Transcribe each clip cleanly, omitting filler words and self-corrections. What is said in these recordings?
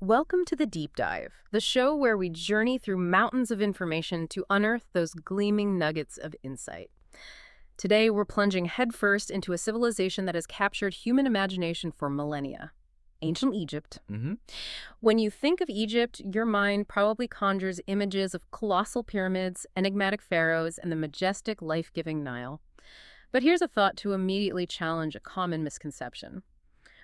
Welcome to the Deep Dive, the show where we journey through mountains of information to unearth those gleaming nuggets of insight. Today, we're plunging headfirst into a civilization that has captured human imagination for millennia. Ancient Egypt. When you think of Egypt, your mind probably conjures images of colossal pyramids, enigmatic pharaohs, and the majestic, life-giving Nile. But here's a thought to immediately challenge a common misconception.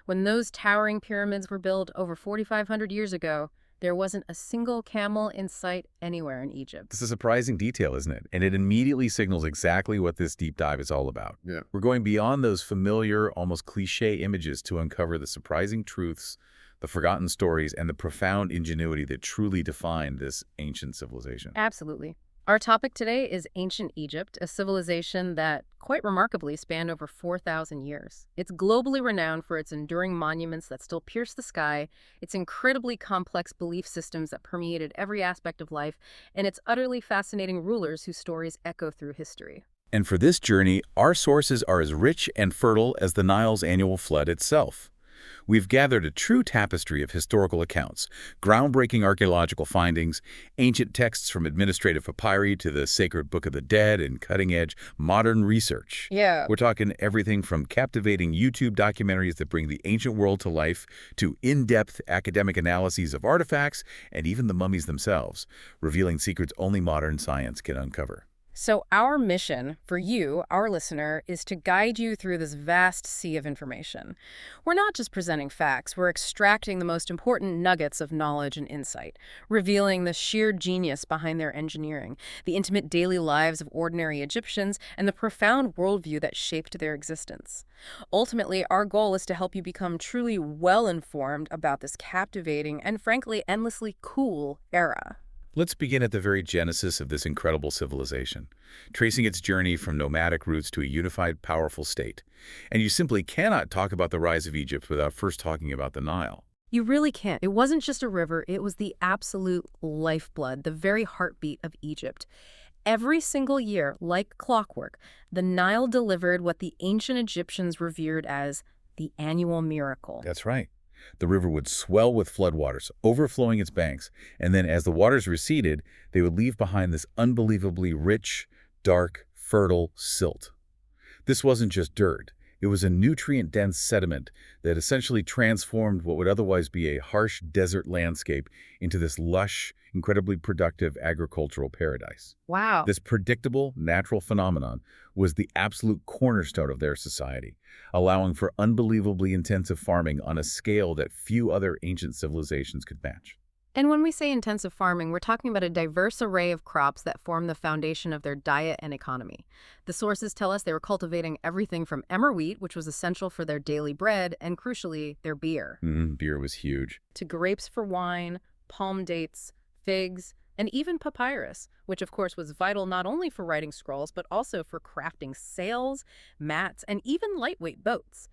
When those towering pyramids were built over 4,500 years ago, there wasn't a single camel in sight anywhere in Egypt. It's a surprising detail, isn't it? And it immediately signals exactly what this deep dive is all about. Yeah. We're going beyond those familiar, almost cliché images to uncover the surprising truths, the forgotten stories, and the profound ingenuity that truly defined this ancient civilization. Absolutely. Our topic today is ancient Egypt, a civilization that, quite remarkably, spanned over 4,000 years. It's globally renowned for its enduring monuments that still pierce the sky, its incredibly complex belief systems that permeated every aspect of life, and its utterly fascinating rulers whose stories echo through history. And for this journey, our sources are as rich and fertile as the Nile's annual flood itself. We've gathered a true tapestry of historical accounts, groundbreaking archaeological findings, ancient texts from administrative papyri to the sacred Book of the Dead, and cutting-edge modern research. Yeah. We're talking everything from captivating YouTube documentaries that bring the ancient world to life to in-depth academic analyses of artifacts and even the mummies themselves, revealing secrets only modern science can uncover. So our mission for you, our listener, is to guide you through this vast sea of information. We're not just presenting facts, we're extracting the most important nuggets of knowledge and insight, revealing the sheer genius behind their engineering, the intimate daily lives of ordinary Egyptians, and the profound worldview that shaped their existence. Ultimately, our goal is to help you become truly well-informed about this captivating and, frankly, endlessly cool era. Let's begin at the very genesis of this incredible civilization, tracing its journey from nomadic roots to a unified, powerful state. And you simply cannot talk about the rise of Egypt without first talking about the Nile. You really can't. It wasn't just a river, it was the absolute lifeblood, the very heartbeat of Egypt. Every single year, like clockwork, the Nile delivered what the ancient Egyptians revered as the annual miracle. That's right. The river would swell with floodwaters, overflowing its banks, and then as the waters receded, they would leave behind this unbelievably rich, dark, fertile silt. This wasn't just dirt. It was a nutrient-dense sediment that essentially transformed what would otherwise be a harsh desert landscape into this lush, incredibly productive agricultural paradise. Wow. This predictable, natural phenomenon was the absolute cornerstone of their society, allowing for unbelievably intensive farming on a scale that few other ancient civilizations could match. And when we say intensive farming, we're talking about a diverse array of crops that form the foundation of their diet and economy. The sources tell us they were cultivating everything from emmer wheat, which was essential for their daily bread, and crucially, their beer, Beer was huge. to grapes for wine, palm dates, figs, and even papyrus, which of course was vital not only for writing scrolls, but also for crafting sails, mats, and even lightweight boats.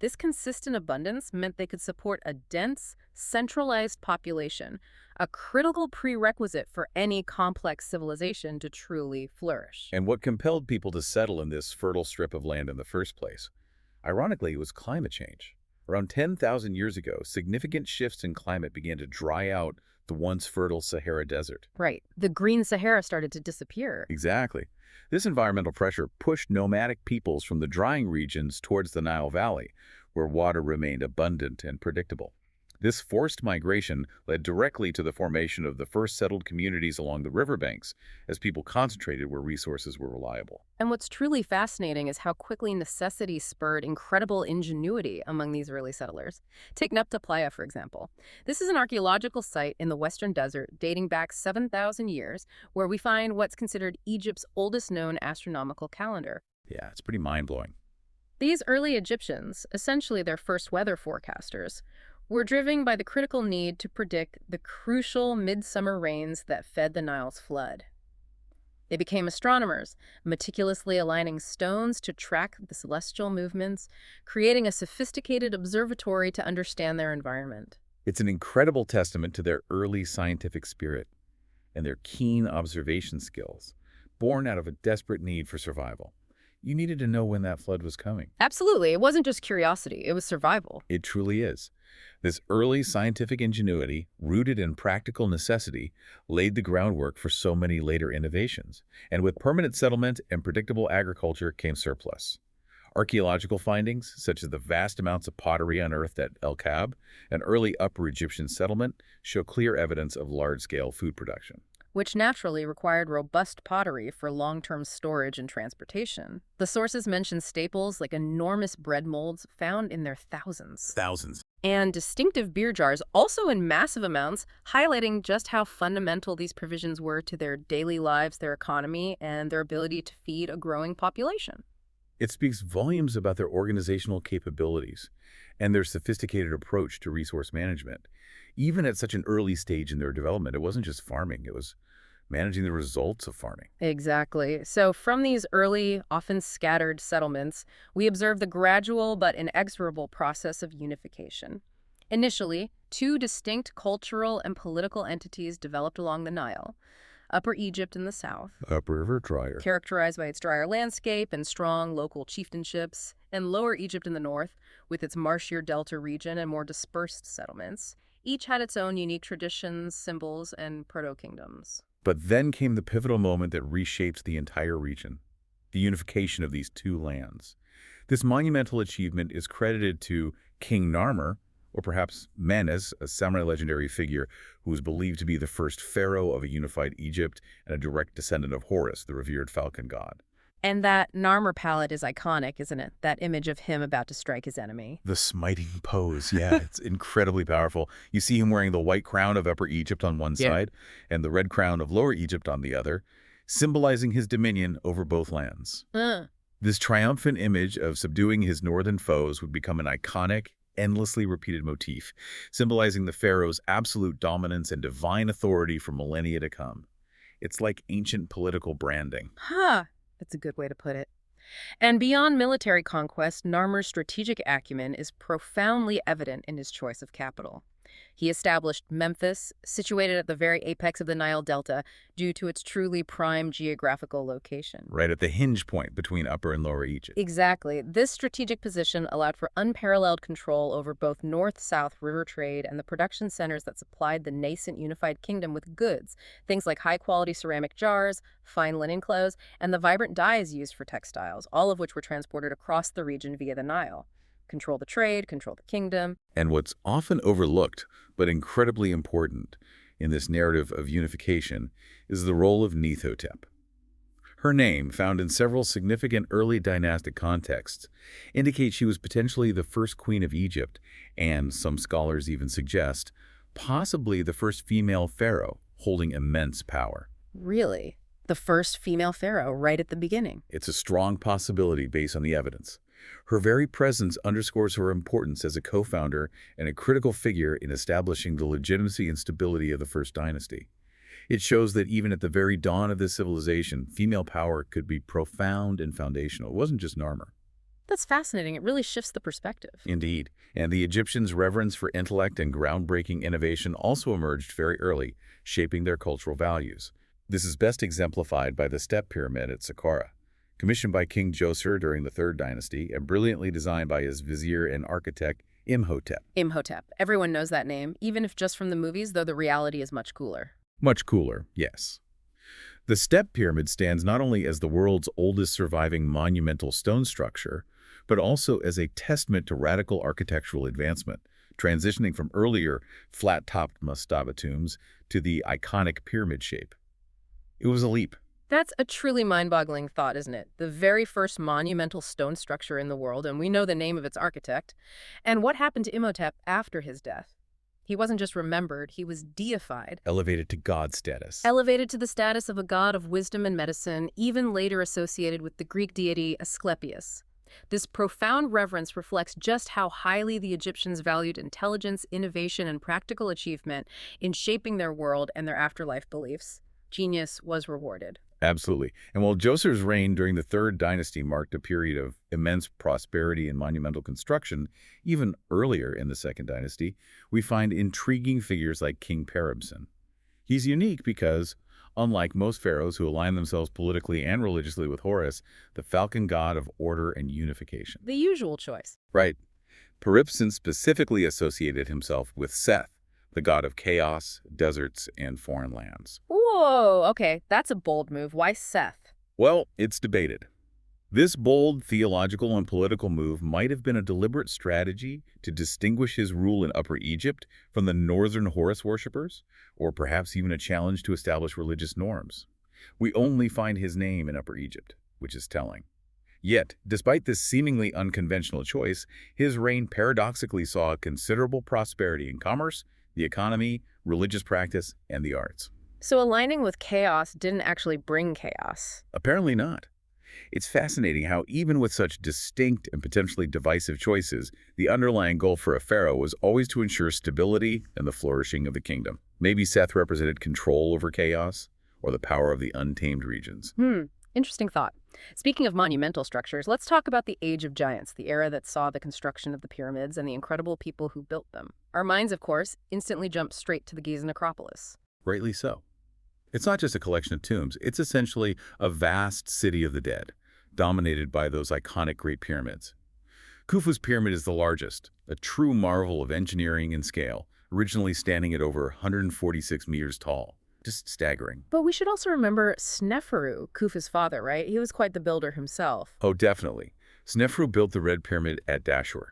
This consistent abundance meant they could support a dense, centralized population, a critical prerequisite for any complex civilization to truly flourish. And what compelled people to settle in this fertile strip of land in the first place? Ironically, it was climate change. Around 10,000 years ago, significant shifts in climate began to dry out the once fertile Sahara Desert. Right. The Green Sahara started to disappear. Exactly. This environmental pressure pushed nomadic peoples from the drying regions towards the Nile Valley, where water remained abundant and predictable. This forced migration led directly to the formation of the first settled communities along the riverbanks, as people concentrated where resources were reliable. And what's truly fascinating is how quickly necessity spurred incredible ingenuity among these early settlers. Take Nupta Playa, for example. This is an archaeological site in the western desert dating back 7,000 years, where we find what's considered Egypt's oldest known astronomical calendar. Yeah, it's pretty mind-blowing. These early Egyptians, essentially their first weather forecasters, were driven by the critical need to predict the crucial midsummer rains that fed the Nile's flood. They became astronomers, meticulously aligning stones to track the celestial movements, creating a sophisticated observatory to understand their environment. It's an incredible testament to their early scientific spirit and their keen observation skills, born out of a desperate need for survival. You needed to know when that flood was coming. Absolutely. It wasn't just curiosity, it was survival. It truly is. This early scientific ingenuity, rooted in practical necessity, laid the groundwork for so many later innovations. And with permanent settlement and predictable agriculture came surplus. Archaeological findings, such as the vast amounts of pottery unearthed at El Kab, an early Upper Egyptian settlement, show clear evidence of large-scale food production. Which naturally required robust pottery for long-term storage and transportation. The sources mention staples like enormous bread molds found in their thousands. Thousands. And distinctive beer jars, also in massive amounts, highlighting just how fundamental these provisions were to their daily lives, their economy, and their ability to feed a growing population. It speaks volumes about their organizational capabilities and their sophisticated approach to resource management. Even at such an early stage in their development, it wasn't just farming, it was managing the results of farming. Exactly. So from these early, often scattered settlements, we observe the gradual but inexorable process of unification. Initially, two distinct cultural and political entities developed along the Nile. Upper Egypt in the south, Upriver drier. characterized by its drier landscape and strong local chieftainships, and Lower Egypt in the north, with its marshier delta region and more dispersed settlements. Each had its own unique traditions, symbols, and proto-kingdoms. But then came the pivotal moment that reshaped the entire region, the unification of these two lands. This monumental achievement is credited to King Narmer, or perhaps Menes, a samurai legendary figure who was believed to be the first pharaoh of a unified Egypt and a direct descendant of Horus, the revered falcon god. And that Narmer palette is iconic, isn't it? That image of him about to strike his enemy. The smiting pose, yeah, it's incredibly powerful. You see him wearing the white crown of Upper Egypt on one side and the red crown of Lower Egypt on the other, symbolizing his dominion over both lands. This triumphant image of subduing his northern foes would become an iconic, endlessly repeated motif, symbolizing the pharaoh's absolute dominance and divine authority for millennia to come. It's like ancient political branding. That's a good way to put it. And beyond military conquest, Narmer's strategic acumen is profoundly evident in his choice of capital. He established Memphis, situated at the very apex of the Nile Delta, due to its truly prime geographical location. Right at the hinge point between Upper and Lower Egypt. Exactly. This strategic position allowed for unparalleled control over both north-south river trade and the production centers that supplied the nascent unified kingdom with goods, things like high-quality ceramic jars, fine linen clothes, and the vibrant dyes used for textiles, all of which were transported across the region via the Nile. Control the trade, control the kingdom. And what's often overlooked, but incredibly important in this narrative of unification, is the role of Neithotep. Her name, found in several significant early dynastic contexts, indicates she was potentially the first queen of Egypt, and some scholars even suggest, possibly the first female pharaoh holding immense power. Really? The first female pharaoh right at the beginning? It's a strong possibility based on the evidence. Her very presence underscores her importance as a co-founder and a critical figure in establishing the legitimacy and stability of the First Dynasty. It shows that even at the very dawn of this civilization, female power could be profound and foundational. It wasn't just Narmer. That's fascinating. It really shifts the perspective. Indeed. And the Egyptians' reverence for intellect and groundbreaking innovation also emerged very early, shaping their cultural values. This is best exemplified by the step pyramid at Saqqara, commissioned by King Djoser during the Third Dynasty and brilliantly designed by his vizier and architect Imhotep. Imhotep. Everyone knows that name, even if just from the movies, though the reality is much cooler. Much cooler, yes. The step pyramid stands not only as the world's oldest surviving monumental stone structure, but also as a testament to radical architectural advancement, transitioning from earlier flat-topped mastaba tombs to the iconic pyramid shape. It was a leap. That's a truly mind-boggling thought, isn't it? The very first monumental stone structure in the world, and we know the name of its architect. And what happened to Imhotep after his death? He wasn't just remembered, he was deified. Elevated to god status. Elevated to the status of a god of wisdom and medicine, even later associated with the Greek deity Asclepius. This profound reverence reflects just how highly the Egyptians valued intelligence, innovation, and practical achievement in shaping their world and their afterlife beliefs. Genius was rewarded. Absolutely. And while Djoser's reign during the Third Dynasty marked a period of immense prosperity and monumental construction, even earlier in the Second Dynasty, we find intriguing figures like King Peribsen. He's unique because, Unlike most pharaohs who align themselves politically and religiously with Horus, the falcon god of order and unification. The usual choice. Right. Peripson specifically associated himself with Seth, the god of chaos, deserts, and foreign lands. Whoa, okay, that's a bold move. Why Seth? Well, it's debated. This bold theological and political move might have been a deliberate strategy to distinguish his rule in Upper Egypt from the northern Horus worshippers, or perhaps even a challenge to establish religious norms. We only find his name in Upper Egypt, which is telling. Yet, despite this seemingly unconventional choice, his reign paradoxically saw considerable prosperity in commerce, the economy, religious practice, and the arts. So aligning with chaos didn't actually bring chaos. Apparently not. It's fascinating how even with such distinct and potentially divisive choices, the underlying goal for a pharaoh was always to ensure stability and the flourishing of the kingdom. Maybe Seth represented control over chaos or the power of the untamed regions. Interesting thought. Speaking of monumental structures, let's talk about the Age of Giants, the era that saw the construction of the pyramids and the incredible people who built them. Our minds, of course, instantly jump straight to the Giza necropolis. Rightly so. It's not just a collection of tombs, it's essentially a vast city of the dead, dominated by those iconic Great Pyramids. Khufu's pyramid is the largest, a true marvel of engineering and scale, originally standing at over 146 meters tall. Just staggering. But we should also remember Sneferu, Khufu's father, right? He was quite the builder himself. Oh, definitely. Sneferu built the Red Pyramid at Dashur,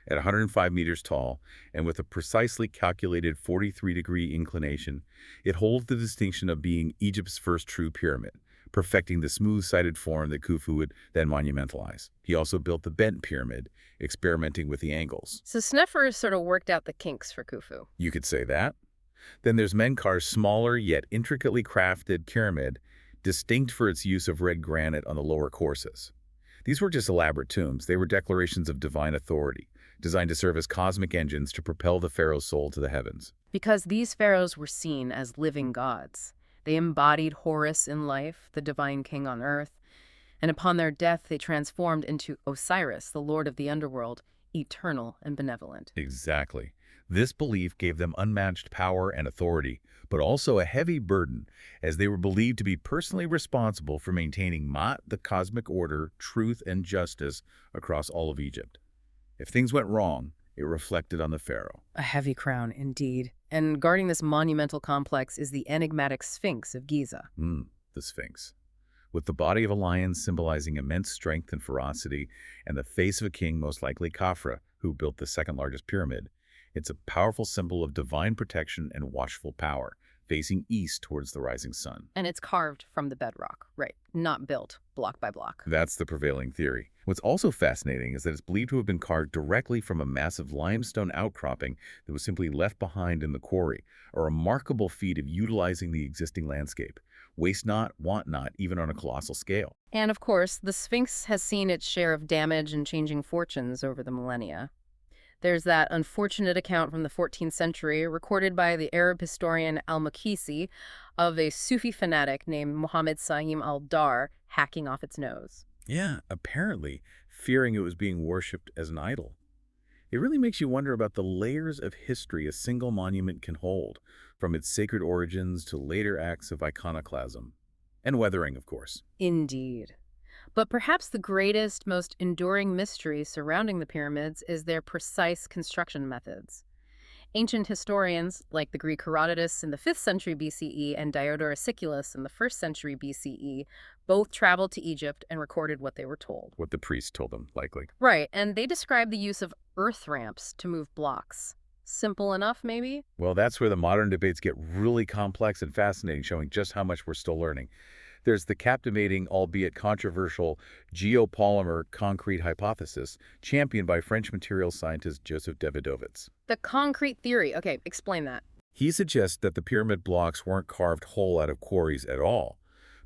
at 105 meters tall, and with a precisely calculated 43-degree inclination, it holds the distinction of being Egypt's first true pyramid, perfecting the smooth-sided form that Khufu would then monumentalize. He also built the bent pyramid, experimenting with the angles. So Sneferu sort of worked out the kinks for Khufu. You could say that. Then there's Menkar's smaller yet intricately crafted pyramid, distinct for its use of red granite on the lower courses. These weren't just elaborate tombs, they were declarations of divine authority, designed to serve as cosmic engines to propel the pharaoh's soul to the heavens. Because these pharaohs were seen as living gods. They embodied Horus in life, the divine king on earth, and upon their death they transformed into Osiris, the lord of the underworld, eternal and benevolent. Exactly. This belief gave them unmatched power and authority, but also a heavy burden, as they were believed to be personally responsible for maintaining Ma'at, the cosmic order, truth, and justice across all of Egypt. If things went wrong, it reflected on the pharaoh. A heavy crown, indeed. And guarding this monumental complex is the enigmatic Sphinx of Giza. The Sphinx. With the body of a lion symbolizing immense strength and ferocity, and the face of a king, most likely Khafra, who built the second largest pyramid, it's a powerful symbol of divine protection and watchful power, facing east towards the rising sun. And it's carved from the bedrock, right? Not built block by block. That's the prevailing theory. What's also fascinating is that it's believed to have been carved directly from a massive limestone outcropping that was simply left behind in the quarry, a remarkable feat of utilizing the existing landscape. Waste not, want not, even on a colossal scale. And of course, the Sphinx has seen its share of damage and changing fortunes over the millennia. There's that unfortunate account from the 14th century, recorded by the Arab historian al-Makisi, of a Sufi fanatic named Muhammad Sa'im al-Dar hacking off its nose. Yeah, apparently fearing it was being worshipped as an idol. It really makes you wonder about the layers of history a single monument can hold, from its sacred origins to later acts of iconoclasm. And weathering, of course. Indeed. But perhaps the greatest, most enduring mystery surrounding the pyramids is their precise construction methods. Ancient historians, like the Greek Herodotus in the 5th century BCE and Diodorus Siculus in the 1st century BCE, both traveled to Egypt and recorded what they were told. What the priest told them, likely. Right, and they described the use of earth ramps to move blocks. Simple enough, maybe? Well, that's where the modern debates get really complex and fascinating, showing just how much we're still learning. There's the captivating, albeit controversial, geopolymer concrete hypothesis, championed by French materials scientist Joseph Davidovits. The concrete theory. Okay, explain that. He suggests that the pyramid blocks weren't carved whole out of quarries at all,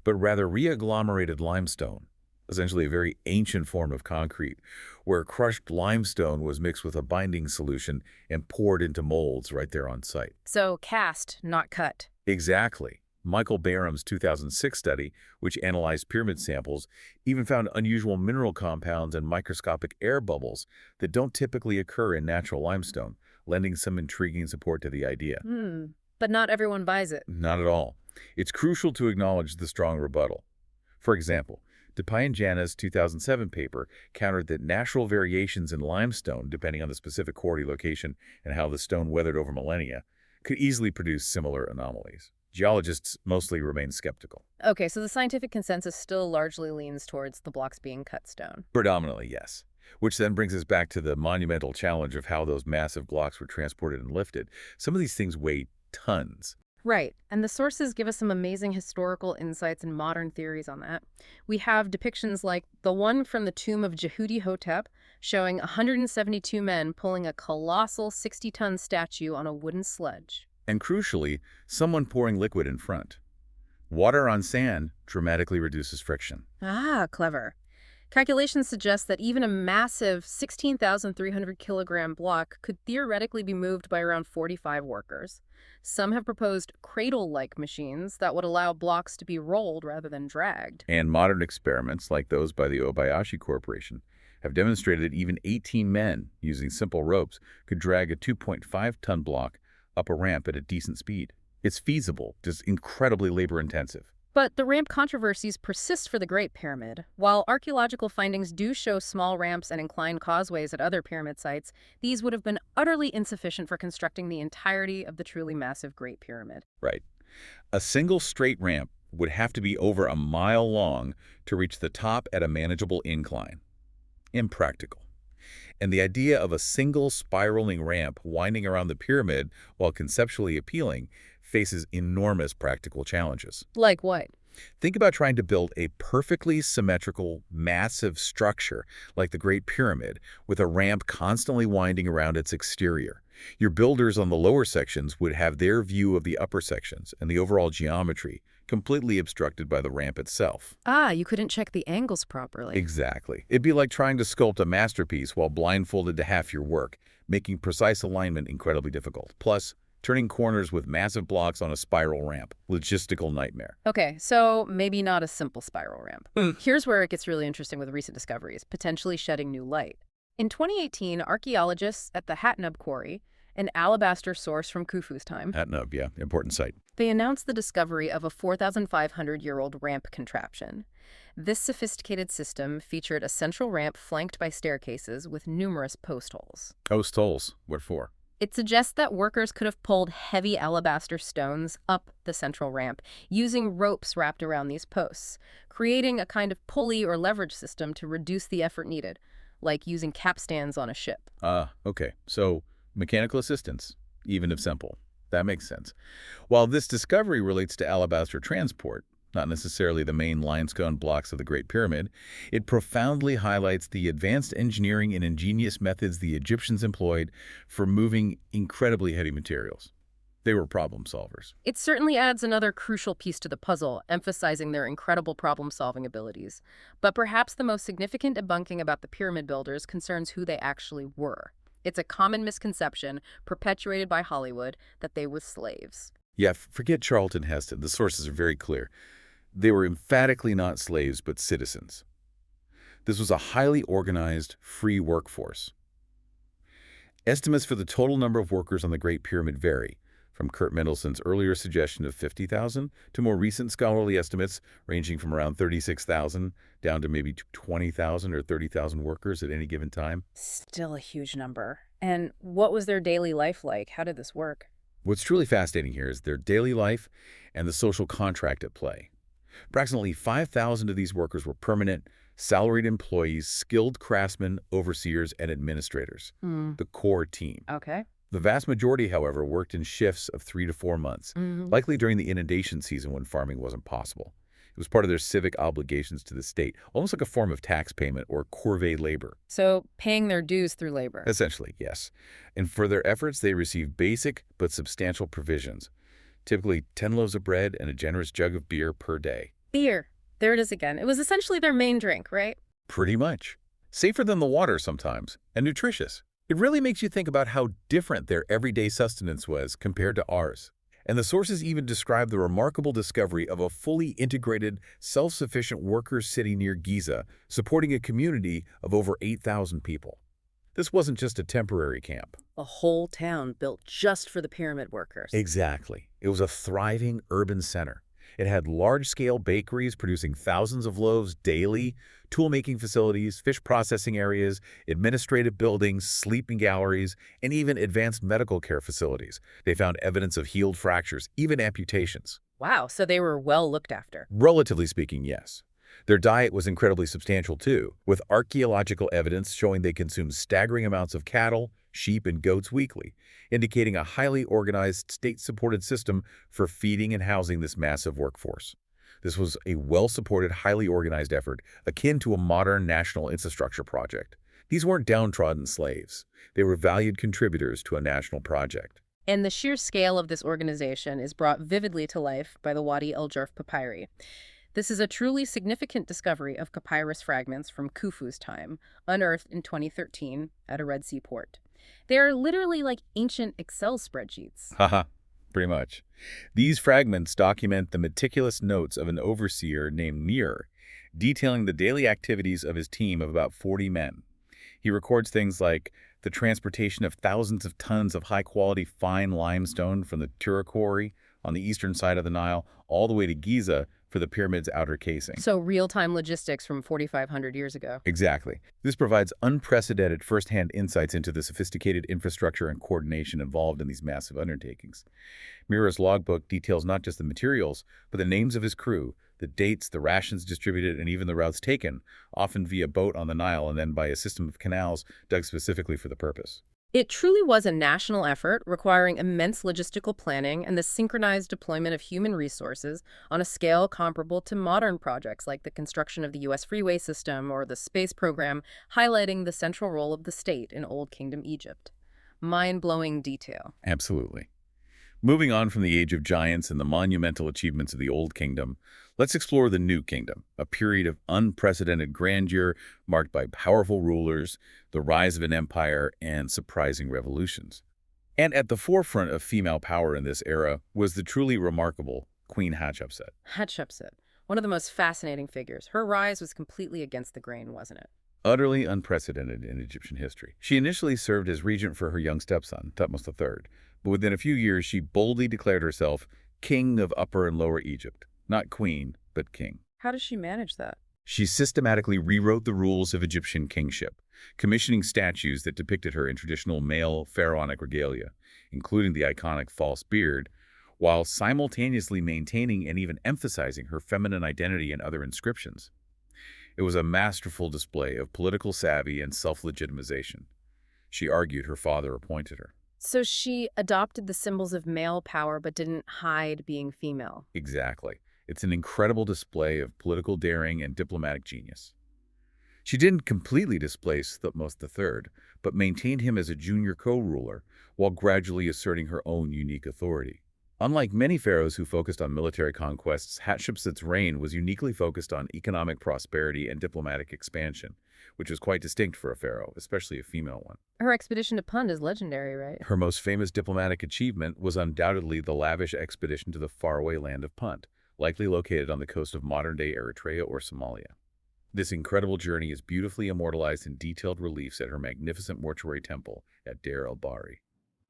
but rather re-agglomerated limestone, essentially a very ancient form of concrete, where crushed limestone was mixed with a binding solution and poured into molds right there on site. So cast, not cut. Exactly. Michael Barham's 2006 study, which analyzed pyramid samples, even found unusual mineral compounds and microscopic air bubbles that don't typically occur in natural limestone, lending some intriguing support to the idea. But not everyone buys it. Not at all. It's crucial to acknowledge the strong rebuttal. For example, Depayan-Jana's 2007 paper countered that natural variations in limestone, depending on the specific quarry location and how the stone weathered over millennia, could easily produce similar anomalies. Geologists mostly remain skeptical. Okay, so the scientific consensus still largely leans towards the blocks being cut stone. Predominantly, yes. Which then brings us back to the monumental challenge of how those massive blocks were transported and lifted. Some of these things weigh tons. Right, and the sources give us some amazing historical insights and modern theories on that. We have depictions like the one from the tomb of Jehudi Hotep, showing 172 men pulling a colossal 60-ton statue on a wooden sledge. And crucially, someone pouring liquid in front. Water on sand dramatically reduces friction. Ah, clever. Calculations suggest that even a massive 16,300 kilogram block could theoretically be moved by around 45 workers. Some have proposed cradle-like machines that would allow blocks to be rolled rather than dragged. And modern experiments, like those by the Obayashi Corporation, have demonstrated that even 18 men, using simple ropes, could drag a 2.5-ton block up a ramp at a decent speed. It's feasible, just incredibly labor-intensive. But the ramp controversies persist for the Great Pyramid. While archaeological findings do show small ramps and inclined causeways at other pyramid sites, these would have been utterly insufficient for constructing the entirety of the truly massive Great Pyramid. Right. A single straight ramp would have to be over a mile long to reach the top at a manageable incline. Impractical. And the idea of a single spiraling ramp winding around the pyramid, while conceptually appealing, faces enormous practical challenges. Like what? Think about trying to build a perfectly symmetrical, massive structure like the Great Pyramid with a ramp constantly winding around its exterior. Your builders on the lower sections would have their view of the upper sections and the overall geometry completely obstructed by the ramp itself. Ah, you couldn't check the angles properly. Exactly. It'd be like trying to sculpt a masterpiece while blindfolded to half your work, making precise alignment incredibly difficult. Plus, turning corners with massive blocks on a spiral ramp. Logistical nightmare. Okay, so maybe not a simple spiral ramp. Here's where it gets really interesting with recent discoveries, potentially shedding new light. In 2018, archaeologists at the Hatnub Quarry, an alabaster source from Khufu's time, Hatnub, yeah, important site. they announced the discovery of a 4,500-year-old ramp contraption. This sophisticated system featured a central ramp flanked by staircases with numerous post holes. Post holes. What for? It suggests that workers could have pulled heavy alabaster stones up the central ramp using ropes wrapped around these posts, creating a kind of pulley or leverage system to reduce the effort needed, like using capstans on a ship. Okay. So, mechanical assistance, even if simple. That makes sense. While this discovery relates to alabaster transport, not necessarily the main limestone blocks of the Great Pyramid, it profoundly highlights the advanced engineering and ingenious methods the Egyptians employed for moving incredibly heavy materials. They were problem solvers. It certainly adds another crucial piece to the puzzle, emphasizing their incredible problem-solving abilities. But perhaps the most significant debunking about the pyramid builders concerns who they actually were. It's a common misconception, perpetuated by Hollywood, that they were slaves. Yeah, forget Charlton Heston. The sources are very clear. They were emphatically not slaves, but citizens. This was a highly organized, free workforce. Estimates for the total number of workers on the Great Pyramid vary, from Kurt Mendelssohn's earlier suggestion of 50,000 to more recent scholarly estimates ranging from around 36,000 down to maybe 20,000 or 30,000 workers at any given time. Still a huge number. And what was their daily life like? How did this work? What's truly fascinating here is their daily life and the social contract at play. Approximately 5,000 of these workers were permanent, salaried employees, skilled craftsmen, overseers, and administrators, the core team. Okay. The vast majority, however, worked in shifts of 3 to 4 months, likely during the inundation season when farming wasn't possible. It was part of their civic obligations to the state, almost like a form of tax payment or corvée labor. So paying their dues through labor. Essentially, yes. And for their efforts, they received basic but substantial provisions, typically 10 loaves of bread and a generous jug of beer per day. Beer. There it is again. It was essentially their main drink, right? Pretty much. Safer than the water sometimes, and nutritious. It really makes you think about how different their everyday sustenance was compared to ours. And the sources even describe the remarkable discovery of a fully integrated, self-sufficient workers' city near Giza, supporting a community of over 8,000 people. This wasn't just a temporary camp. A whole town built just for the pyramid workers. Exactly. It was a thriving urban center. It had large-scale bakeries producing thousands of loaves daily, tool-making facilities, fish processing areas, administrative buildings, sleeping galleries, and even advanced medical care facilities. They found evidence of healed fractures, even amputations. Wow, so they were well looked after. Relatively speaking, yes. Their diet was incredibly substantial too, with archaeological evidence showing they consumed staggering amounts of cattle, sheep, and goats weekly, indicating a highly organized, state-supported system for feeding and housing this massive workforce. This was a well-supported, highly organized effort, akin to a modern national infrastructure project. These weren't downtrodden slaves. They were valued contributors to a national project. And the sheer scale of this organization is brought vividly to life by the Wadi el-Jurf papyri. This is a truly significant discovery of papyrus fragments from Khufu's time, unearthed in 2013 at a Red Sea port. They are literally like ancient Excel spreadsheets. Haha, pretty much. These fragments document the meticulous notes of an overseer named Narmer, detailing the daily activities of his team of about 40 men. He records things like the transportation of thousands of tons of high-quality fine limestone from the Tura quarry on the eastern side of the Nile all the way to Giza for the pyramid's outer casing. So real-time logistics from 4,500 years ago. Exactly. This provides unprecedented first-hand insights into the sophisticated infrastructure and coordination involved in these massive undertakings. Narmer's logbook details not just the materials, but the names of his crew, the dates, the rations distributed, and even the routes taken, often via boat on the Nile and then by a system of canals dug specifically for the purpose. It truly was a national effort requiring immense logistical planning and the synchronized deployment of human resources on a scale comparable to modern projects like the construction of the U.S. freeway system or the space program, highlighting the central role of the state in Old Kingdom Egypt. Mind-blowing detail. Absolutely. Moving on from the Age of Giants and the monumental achievements of the Old Kingdom, let's explore the New Kingdom, a period of unprecedented grandeur marked by powerful rulers, the rise of an empire, and surprising revolutions. And at the forefront of female power in this era was the truly remarkable Queen Hatshepsut. Hatshepsut, one of the most fascinating figures. Her rise was completely against the grain, wasn't it? Utterly unprecedented in Egyptian history. She initially served as regent for her young stepson, Thutmose III, but within a few years she boldly declared herself king of Upper and Lower Egypt. Not queen, but king. How does she manage that? She systematically rewrote the rules of Egyptian kingship, commissioning statues that depicted her in traditional male pharaonic regalia, including the iconic false beard, while simultaneously maintaining and even emphasizing her feminine identity in other inscriptions. It was a masterful display of political savvy and self-legitimization. She argued her father appointed her. So she adopted the symbols of male power but didn't hide being female. Exactly. It's an incredible display of political daring and diplomatic genius. She didn't completely displace Thutmose III, but maintained him as a junior co-ruler while gradually asserting her own unique authority. Unlike many pharaohs who focused on military conquests, Hatshepsut's reign was uniquely focused on economic prosperity and diplomatic expansion, which was quite distinct for a pharaoh, especially a female one. Her expedition to Punt is legendary, right? Her most famous diplomatic achievement was undoubtedly the lavish expedition to the faraway land of Punt, likely located on the coast of modern-day Eritrea or Somalia. This incredible journey is beautifully immortalized in detailed reliefs at her magnificent mortuary temple at Deir el-Bahri.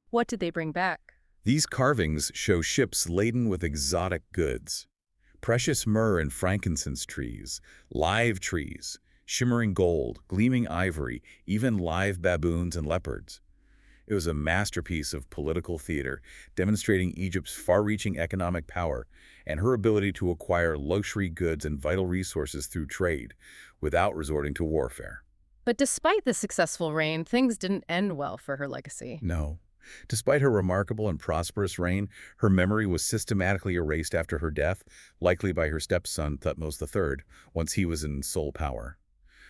What did they bring back? These carvings show ships laden with exotic goods, precious myrrh and frankincense trees, live trees, shimmering gold, gleaming ivory, even live baboons and leopards. It was a masterpiece of political theater, demonstrating Egypt's far-reaching economic power and her ability to acquire luxury goods and vital resources through trade without resorting to warfare. But despite the successful reign, things didn't end well for her legacy. No. Despite her remarkable and prosperous reign, her memory was systematically erased after her death, likely by her stepson Thutmose III, once he was in sole power.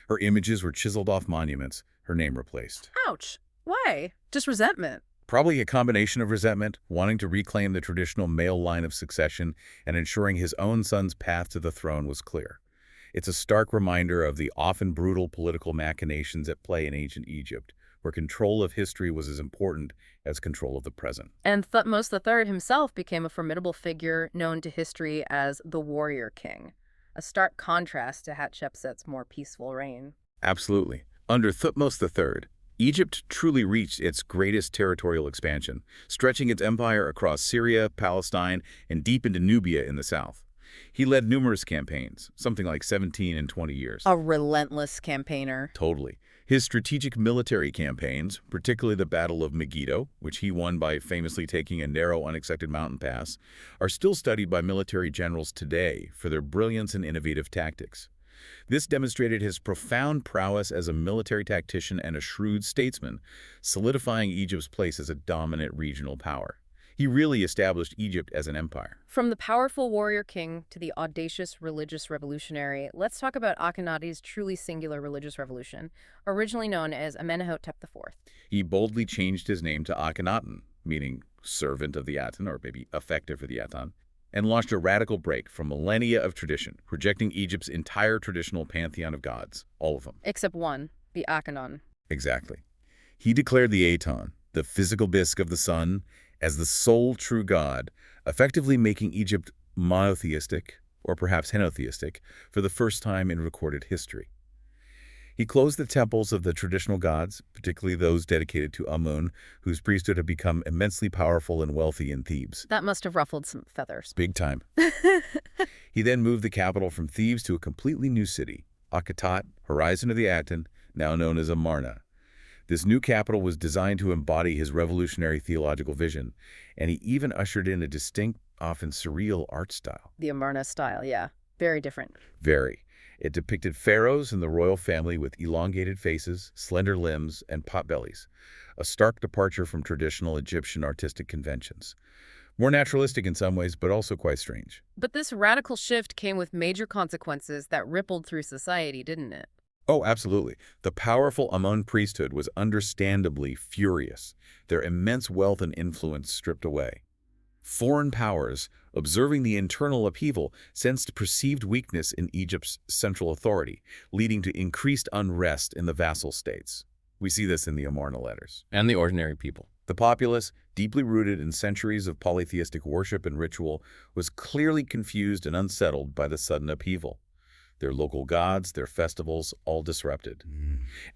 Her images were chiseled off monuments, her name replaced. Ouch! Why? Just resentment. Probably a combination of resentment, wanting to reclaim the traditional male line of succession, and ensuring his own son's path to the throne was clear. It's a stark reminder of the often brutal political machinations at play in ancient Egypt, where control of history was as important as control of the present. And Thutmose III himself became a formidable figure known to history as the warrior king, a stark contrast to Hatshepsut's more peaceful reign. Absolutely. Under Thutmose III, Egypt truly reached its greatest territorial expansion, stretching its empire across Syria, Palestine, and deep into Nubia in the south. He led numerous campaigns, something like 17 in 20 years. A relentless campaigner. Totally. His strategic military campaigns, particularly the Battle of Megiddo, which he won by famously taking a narrow, unexpected mountain pass, are still studied by military generals today for their brilliance and innovative tactics. This demonstrated his profound prowess as a military tactician and a shrewd statesman, solidifying Egypt's place as a dominant regional power. He really established Egypt as an empire. From the powerful warrior king to the audacious religious revolutionary, let's talk about Akhenaten's truly singular religious revolution, originally known as Amenhotep IV. He boldly changed his name to Akhenaten, meaning servant of the Aten, or maybe effective for the Aten, and launched a radical break from millennia of tradition, rejecting Egypt's entire traditional pantheon of gods, all of them. Except one, the Akhenaten. Exactly. He declared the Aten, the physical disk of the sun, as the sole true god, effectively making Egypt monotheistic, or perhaps henotheistic, for the first time in recorded history. He closed the temples of the traditional gods, particularly those dedicated to Amun, whose priesthood had become immensely powerful and wealthy in Thebes. That must have ruffled some feathers. Big time. He then moved the capital from Thebes to a completely new city, Akhetat, horizon of the Aten, now known as Amarna. This new capital was designed to embody his revolutionary theological vision, and he even ushered in a distinct, often surreal art style. The Amarna style, yeah. Very different. Very. It depicted pharaohs and the royal family with elongated faces, slender limbs, and potbellies, a stark departure from traditional Egyptian artistic conventions. More naturalistic in some ways, but also quite strange. But this radical shift came with major consequences that rippled through society, didn't it? Oh, absolutely. The powerful Amun priesthood was understandably furious, their immense wealth and influence stripped away. Foreign powers, observing the internal upheaval, sensed perceived weakness in Egypt's central authority, leading to increased unrest in the vassal states. We see this in the Amarna letters. And the ordinary people. The populace, deeply rooted in centuries of polytheistic worship and ritual, was clearly confused and unsettled by the sudden upheaval. Their local gods, their festivals, all disrupted.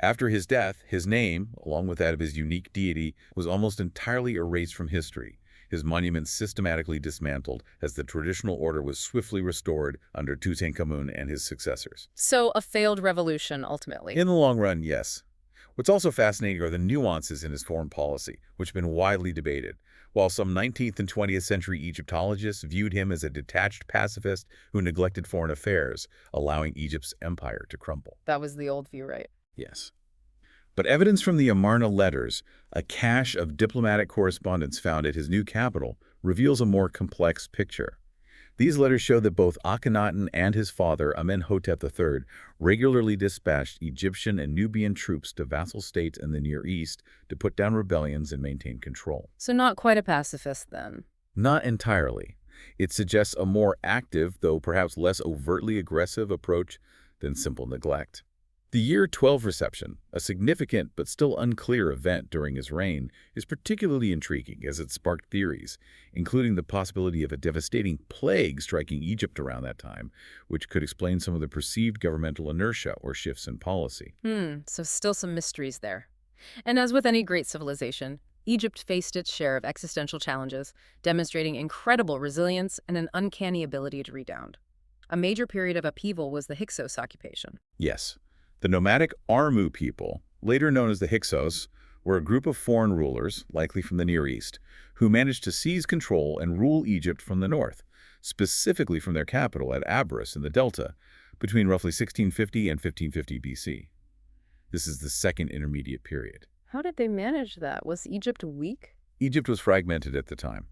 After his death, his name, along with that of his unique deity, was almost entirely erased from history, his monuments systematically dismantled as the traditional order was swiftly restored under Tutankhamun and his successors. So a failed revolution, ultimately. In the long run, yes. What's also fascinating are the nuances in his foreign policy, which have been widely debated. While some 19th and 20th century Egyptologists viewed him as a detached pacifist who neglected foreign affairs, allowing Egypt's empire to crumble. That was the old view, right? Yes. But evidence from the Amarna letters, a cache of diplomatic correspondence found at his new capital, reveals a more complex picture. These letters show that both Akhenaten and his father, Amenhotep III, regularly dispatched Egyptian and Nubian troops to vassal states in the Near East to put down rebellions and maintain control. So not quite a pacifist, then. Not entirely. It suggests a more active, though perhaps less overtly aggressive approach than simple neglect. The Year 12 reception, a significant but still unclear event during his reign, is particularly intriguing as it sparked theories, including the possibility of a devastating plague striking Egypt around that time, which could explain some of the perceived governmental inertia or shifts in policy. So still some mysteries there. And as with any great civilization, Egypt faced its share of existential challenges, demonstrating incredible resilience and an uncanny ability to rebound. A major period of upheaval was the Hyksos occupation. Yes. The nomadic Armu people, later known as the Hyksos, were a group of foreign rulers, likely from the Near East, who managed to seize control and rule Egypt from the north, specifically from their capital at Abris in the Delta, between roughly 1650 and 1550 BC. This is the Second Intermediate Period. How did they manage that? Was Egypt weak? Egypt was fragmented at the time.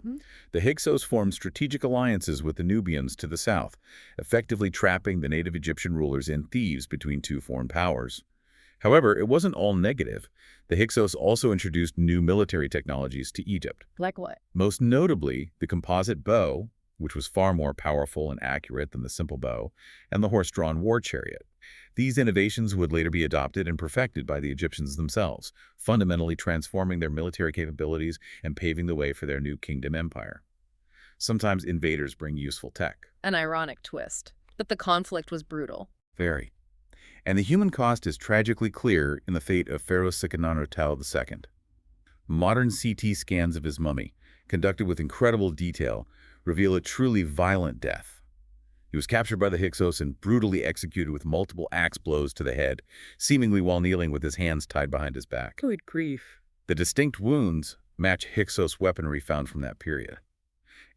The Hyksos formed strategic alliances with the Nubians to the south, effectively trapping the native Egyptian rulers in Thebes between two foreign powers. However, it wasn't all negative. The Hyksos also introduced new military technologies to Egypt. Like what? Most notably, the composite bow, which was far more powerful and accurate than the simple bow, and the horse-drawn war chariot. These innovations would later be adopted and perfected by the Egyptians themselves, fundamentally transforming their military capabilities and paving the way for their new kingdom empire. Sometimes invaders bring useful tech. An ironic twist. But the conflict was brutal. Very. And the human cost is tragically clear in the fate of Pharaoh Seqenenretau II. Modern CT scans of his mummy, conducted with incredible detail, reveal a truly violent death. He was captured by the Hyksos and brutally executed with multiple axe blows to the head, seemingly while kneeling with his hands tied behind his back. Good grief. The distinct wounds match Hyksos weaponry found from that period.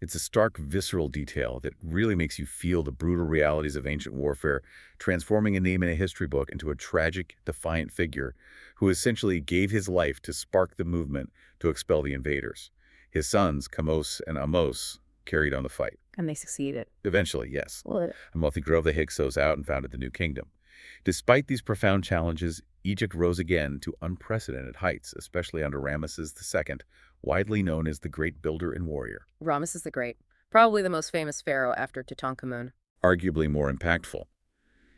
It's a stark, visceral detail that really makes you feel the brutal realities of ancient warfare, transforming a name in a history book into a tragic, defiant figure who essentially gave his life to spark the movement to expel the invaders. His sons, Kamos and Amos, carried on the fight. And they succeeded. Eventually, yes. Well, Amothi drove the Hyksos out and founded the new kingdom. Despite these profound challenges, Egypt rose again to unprecedented heights, especially under Ramesses II, widely known as the Great Builder and Warrior. Ramesses the Great, probably the most famous pharaoh after Tutankhamun. Arguably more impactful.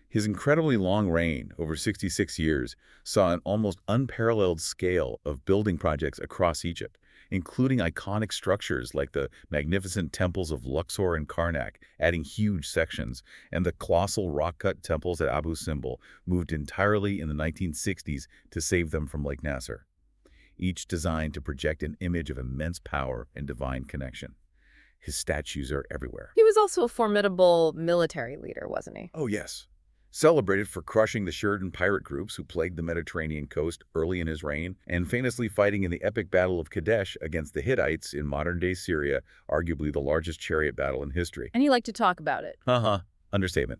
His incredibly long reign, over 66 years, saw an almost unparalleled scale of building projects across Egypt, including iconic structures like the magnificent temples of Luxor and Karnak, adding huge sections, and the colossal rock-cut temples at Abu Simbel, moved entirely in the 1960s to save them from Lake Nasser, each designed to project an image of immense power and divine connection. His statues are everywhere. He was also a formidable military leader, wasn't he? Oh, yes. Celebrated for crushing the Sheridan pirate groups who plagued the Mediterranean coast early in his reign, and famously fighting in the epic Battle of Kadesh against the Hittites in modern-day Syria, arguably the largest chariot battle in history. And he liked to talk about it. Understatement.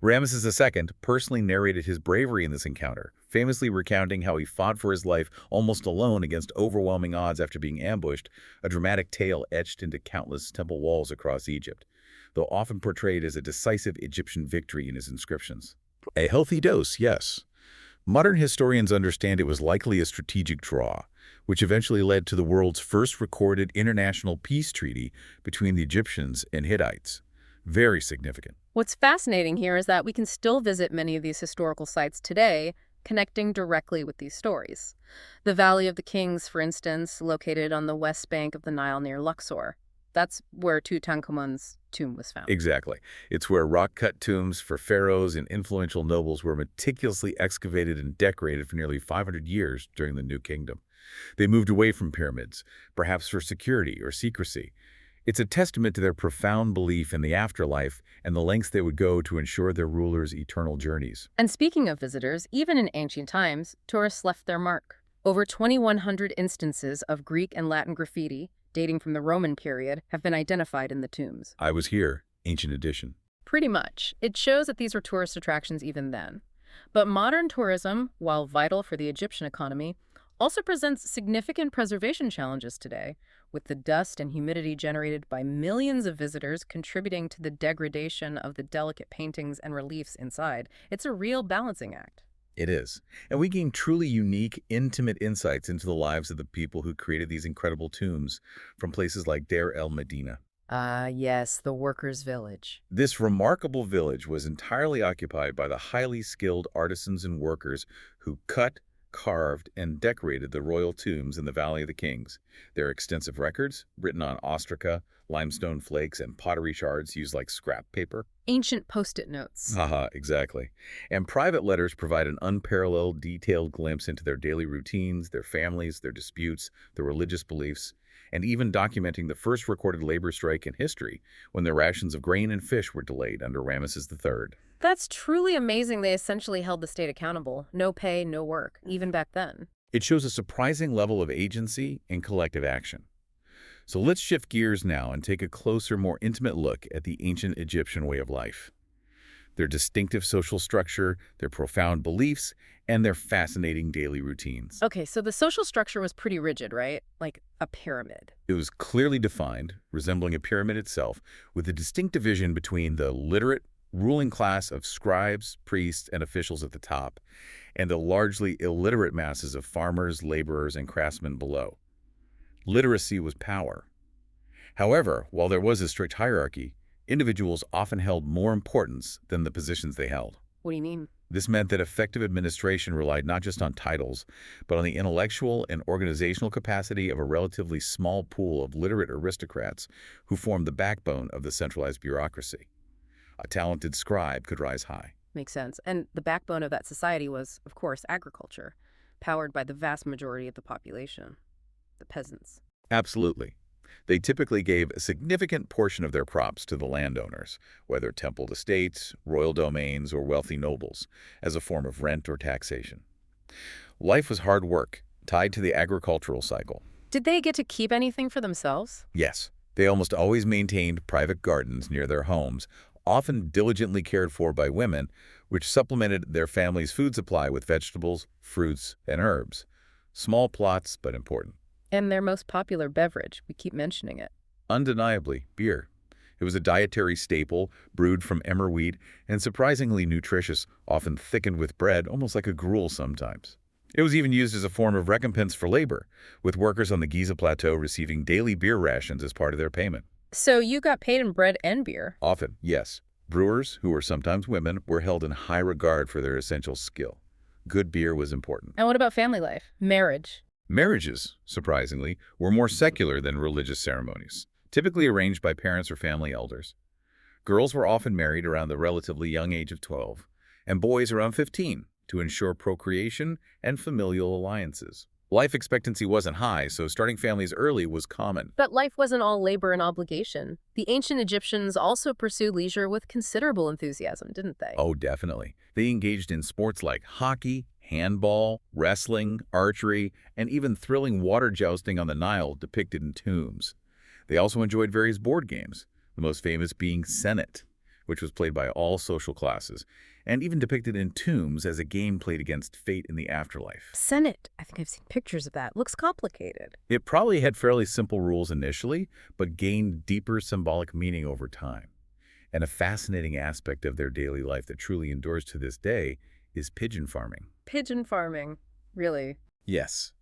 Ramesses II personally narrated his bravery in this encounter, famously recounting how he fought for his life almost alone against overwhelming odds after being ambushed, a dramatic tale etched into countless temple walls across Egypt, though often portrayed as a decisive Egyptian victory in his inscriptions. A healthy dose, yes. Modern historians understand it was likely a strategic draw, which eventually led to the world's first recorded international peace treaty between the Egyptians and Hittites. Very significant. What's fascinating here is that we can still visit many of these historical sites today, connecting directly with these stories. The Valley of the Kings, for instance, located on the west bank of the Nile near Luxor. That's where Tutankhamun's tomb was found. Exactly. It's where rock-cut tombs for pharaohs and influential nobles were meticulously excavated and decorated for nearly 500 years during the New Kingdom. They moved away from pyramids, perhaps for security or secrecy. It's a testament to their profound belief in the afterlife and the lengths they would go to ensure their rulers' eternal journeys. And speaking of visitors, even in ancient times, tourists left their mark. Over 2,100 instances of Greek and Latin graffiti, dating from the Roman period, have been identified in the tombs. I was here, ancient edition. Pretty much. It shows that these were tourist attractions even then. But modern tourism, while vital for the Egyptian economy, also presents significant preservation challenges today, with the dust and humidity generated by millions of visitors contributing to the degradation of the delicate paintings and reliefs inside. It's a real balancing act. It is. And we gain truly unique, intimate insights into the lives of the people who created these incredible tombs from places like Deir el-Medina. Yes, the workers' village. This remarkable village was entirely occupied by the highly skilled artisans and workers who cut, carved, and decorated the royal tombs in the Valley of the Kings. Their extensive records, written on ostraca, limestone flakes, and pottery shards used like scrap paper. Ancient post-it notes. Exactly. And private letters provide an unparalleled, detailed glimpse into their daily routines, their families, their disputes, their religious beliefs, and even documenting the first recorded labor strike in history when their rations of grain and fish were delayed under Ramesses III. That's truly amazing. They essentially held the state accountable. No pay, no work, even back then. It shows a surprising level of agency and collective action. So let's shift gears now and take a closer, more intimate look at the ancient Egyptian way of life. Their distinctive social structure, their profound beliefs, and their fascinating daily routines. Okay, so the social structure was pretty rigid, right? Like a pyramid. It was clearly defined, resembling a pyramid itself, with a distinct division between the literate, ruling class of scribes, priests, and officials at the top, and the largely illiterate masses of farmers, laborers, and craftsmen below. Literacy was power. However, while there was a strict hierarchy, individuals often held more importance than the positions they held. What do you mean? This meant that effective administration relied not just on titles, but on the intellectual and organizational capacity of a relatively small pool of literate aristocrats who formed the backbone of the centralized bureaucracy. A talented scribe could rise high. Makes sense. And the backbone of that society was, of course, agriculture, powered by the vast majority of the population, the peasants. Absolutely. They typically gave a significant portion of their crops to the landowners, whether templed estates, royal domains, or wealthy nobles, as a form of rent or taxation. Life was hard work, tied to the agricultural cycle. Did they get to keep anything for themselves? Yes, they almost always maintained private gardens near their homes, often diligently cared for by women, which supplemented their family's food supply with vegetables, fruits, and herbs. Small plots, but important. And their most popular beverage, we keep mentioning it. Undeniably, beer. It was a dietary staple, brewed from emmer wheat, and surprisingly nutritious, often thickened with bread, almost like a gruel sometimes. It was even used as a form of recompense for labor, with workers on the Giza plateau receiving daily beer rations as part of their payment. So you got paid in bread and beer? Often, yes. Brewers, who were sometimes women, were held in high regard for their essential skill. Good beer was important. And what about family life? Marriage? Marriages, surprisingly, were more secular than religious ceremonies, typically arranged by parents or family elders. Girls were often married around the relatively young age of 12, and boys around 15, to ensure procreation and familial alliances. Life expectancy wasn't high, so starting families early was common. But life wasn't all labor and obligation. The ancient Egyptians also pursued leisure with considerable enthusiasm, didn't they? Oh, definitely. They engaged in sports like hockey, handball, wrestling, archery, and even thrilling water jousting on the Nile depicted in tombs. They also enjoyed various board games, the most famous being Senet, which was played by all social classes, and even depicted in tombs as a game played against fate in the afterlife. Senate. I think I've seen pictures of that. Looks complicated. It probably had fairly simple rules initially, but gained deeper symbolic meaning over time. And a fascinating aspect of their daily life that truly endures to this day is pigeon farming. Pigeon farming. Really? Yes.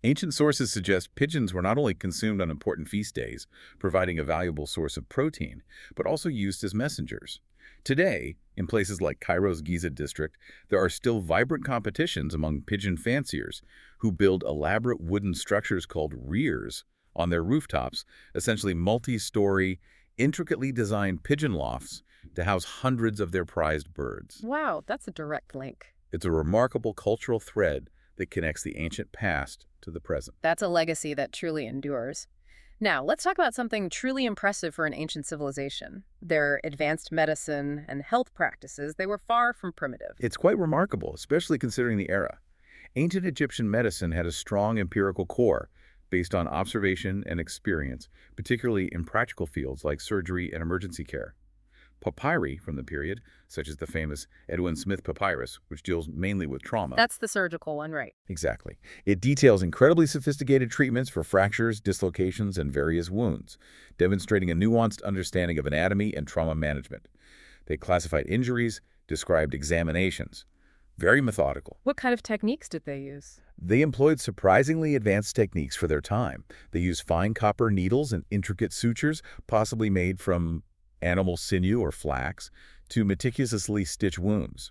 Ancient sources suggest pigeons were not only consumed on important feast days, providing a valuable source of protein, but also used as messengers. Today, in places like Cairo's Giza district, there are still vibrant competitions among pigeon fanciers who build elaborate wooden structures called rears on their rooftops, essentially multi-story, intricately designed pigeon lofts to house hundreds of their prized birds. Wow, that's a direct link. It's a remarkable cultural thread that connects the ancient past to the present. That's a legacy that truly endures. Now, let's talk about something truly impressive for an ancient civilization. Their advanced medicine and health practices, they were far from primitive. It's quite remarkable, especially considering the era. Ancient Egyptian medicine had a strong empirical core based on observation and experience, particularly in practical fields like surgery and emergency care. Papyri from the period, such as the famous Edwin Smith papyrus, which deals mainly with trauma. That's the surgical one, right? Exactly. It details incredibly sophisticated treatments for fractures, dislocations, and various wounds, demonstrating a nuanced understanding of anatomy and trauma management. They classified injuries, described examinations. Very methodical. What kind of techniques did they use? They employed surprisingly advanced techniques for their time. They used fine copper needles and intricate sutures, possibly made from animal sinew or flax, to meticulously stitch wounds.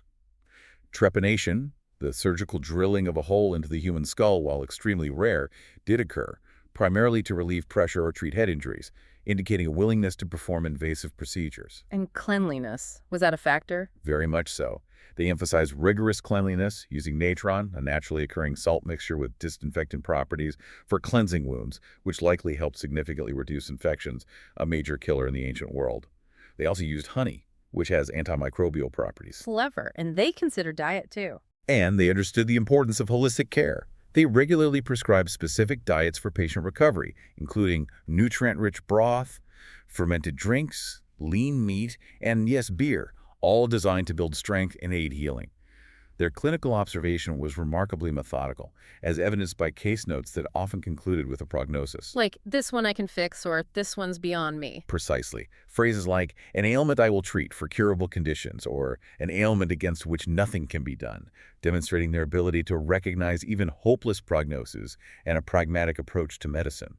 Trepanation, the surgical drilling of a hole into the human skull, while extremely rare, did occur, primarily to relieve pressure or treat head injuries, indicating a willingness to perform invasive procedures. And cleanliness, was that a factor? Very much so. They emphasized rigorous cleanliness, using natron, a naturally occurring salt mixture with disinfectant properties, for cleansing wounds, which likely helped significantly reduce infections, a major killer in the ancient world. They also used honey, which has antimicrobial properties. Clever. And they considered diet, too. And they understood the importance of holistic care. They regularly prescribed specific diets for patient recovery, including nutrient-rich broth, fermented drinks, lean meat, and, yes, beer, all designed to build strength and aid healing. Their clinical observation was remarkably methodical, as evidenced by case notes that often concluded with a prognosis. Like, this one I can fix, or this one's beyond me. Precisely. Phrases like, an ailment I will treat for curable conditions, or an ailment against which nothing can be done, demonstrating their ability to recognize even hopeless prognoses and a pragmatic approach to medicine.